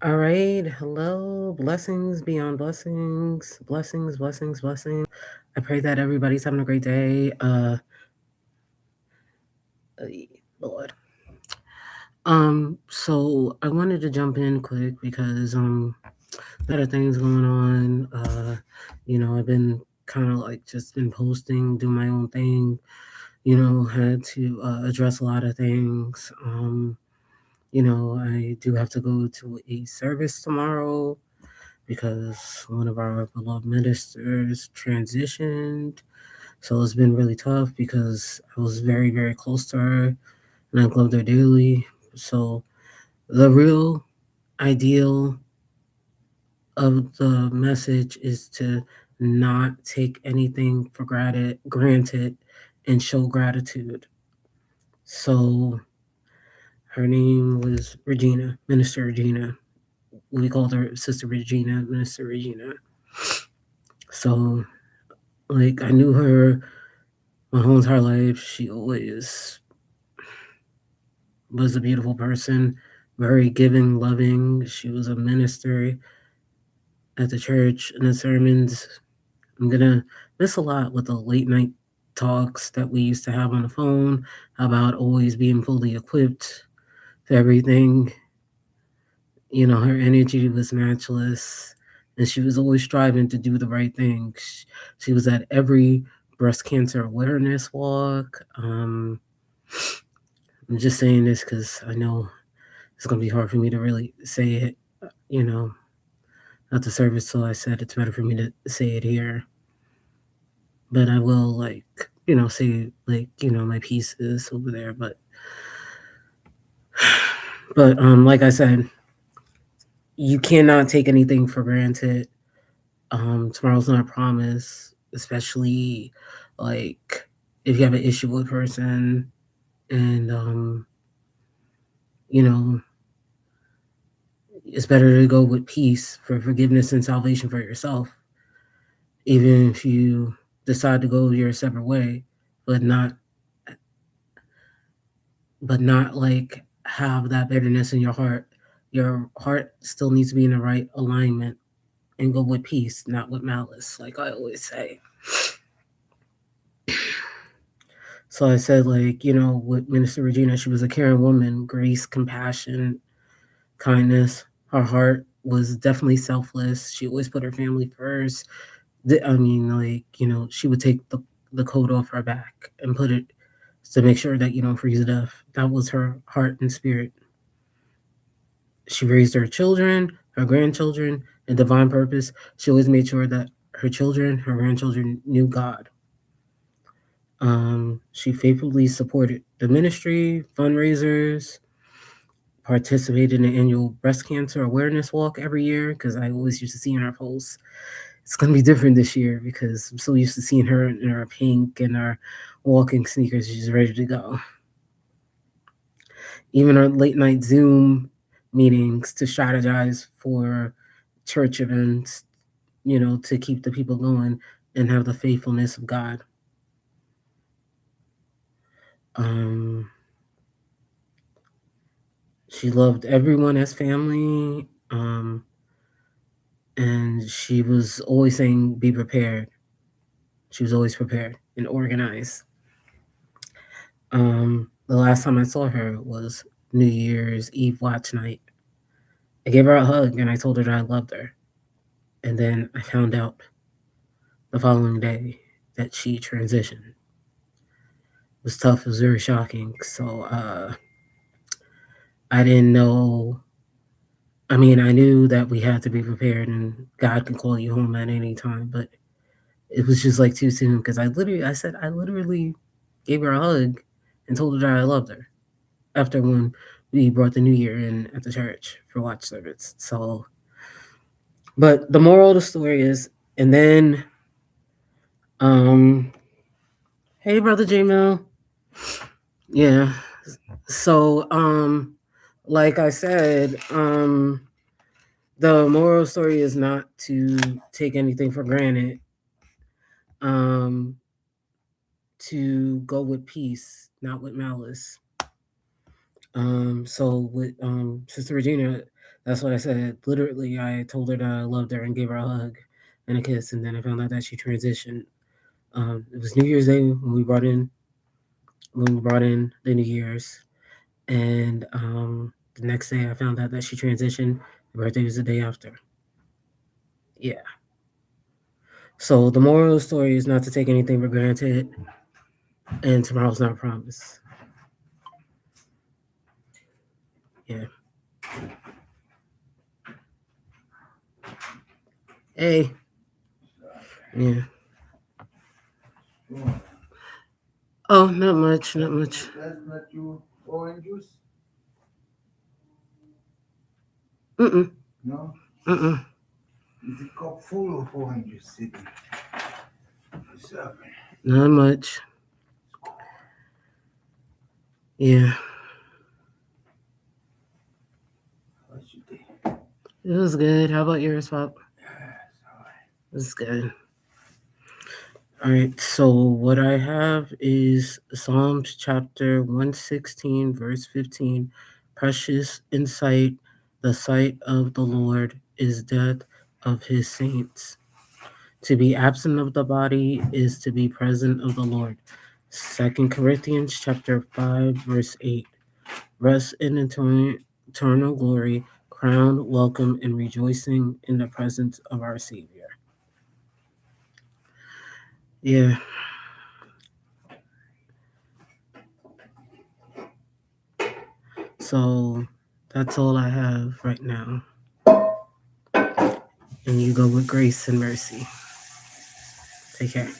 All right. Hello. Blessings beyond blessings. Blessings, blessings, blessings. I pray that everybody's having a great day. Uh, Lord. So I wanted to jump in quick because a lot of things going on. I've been kind of like just been posting, do my own thing, had to address a lot of things. I do have to go to a service tomorrow because one of our beloved ministers transitioned. So it's been really tough because I was very, very close to her and I loved her dearly. So the real ideal of the message is to not take anything for granted and show gratitude. So her name was Regina, Minister Regina. We called her Sister Regina, Minister Regina. So like I knew her my whole entire life. She always was a beautiful person, very giving, loving. She was a minister at the church and the sermons. I'm gonna miss a lot with the late night talks that we used to have on the phone about always being fully equipped for everything. Her energy was matchless and she was always striving to do the right thing. She was at every breast cancer awareness walk. I'm just saying this because I know it's going to be hard for me to really say it, you know, at the service. So I said it's better for me to say it here. But I will, like, say, like, my pieces over there. Like I said, you cannot take anything for granted. Tomorrow's not a promise, especially like if you have an issue with a person and, you know, it's better to go with peace for forgiveness and salvation for yourself, even if you decide to go your separate way, but not like have that bitterness in your heart. Your heart still needs to be in the right alignment and go with peace, not with malice, like I always say. So I said, like, with Minister Regina, she was a caring woman, grace, compassion, kindness. Her heart was definitely selfless. She always put her family first. I mean, like, she would take the coat off her back and put it to make sure that you don't freeze to death. That was her heart and spirit. She raised her children, her grandchildren, in divine purpose. She always made sure that her children, her grandchildren knew God. She faithfully supported the ministry, fundraisers, participated in the annual breast cancer awareness walk every year because I always used to see in her posts. It's going to be different this year because I'm so used to seeing her in her pink and her walking sneakers. She's ready to go. Even our late night Zoom meetings to strategize for church events, to keep the people going and have the faithfulness of God. Um, she loved everyone as family. And she was always saying, be prepared. She was always prepared and organized. The last time I saw her was New Year's Eve watch night. I gave her a hug and I told her that I loved her. And then I found out the following day that she transitioned. It was tough, it was very shocking. So I didn't know. I mean, I knew that we had to be prepared and God can call you home at any time, but it was just like too soon because I literally gave her a hug and told her that I loved her after when we brought the new year in at the church for watch service. So, but the moral of the story is, and then, um, hey, brother J Mill. Yeah. So, like I said, the moral story is not to take anything for granted. Um, to go with peace, not with malice. So with Sister Regina, That's what I said. Literally, I told her that I loved her and gave her a hug and a kiss, and then I found out that she transitioned. It was New Year's Day when we brought in the New Year's, and the next day I found out that she transitioned. Her birthday was the day after. Yeah. So the moral of the story is not to take anything for granted, and tomorrow's not promised. Yeah. Hey. Yeah. Oh, not much. Not much. That's not you orange juice? Mm-mm. No? Mm-mm. It's a cup full of orange juice sitting. Serving. Not much. Yeah. What you think? It was good. How about yours, Pop? Yes, all right. It was good. All right. So what I have is Psalms chapter 116, verse 15. Precious insight, the sight of the Lord is death of his saints. To be absent of the body is to be present of the Lord. 2 Corinthians chapter 5, verse 8. Rest in eternal glory, crown, welcome, and rejoicing in the presence of our Savior. Yeah. So that's all I have right now. And you go with grace and mercy. Take care.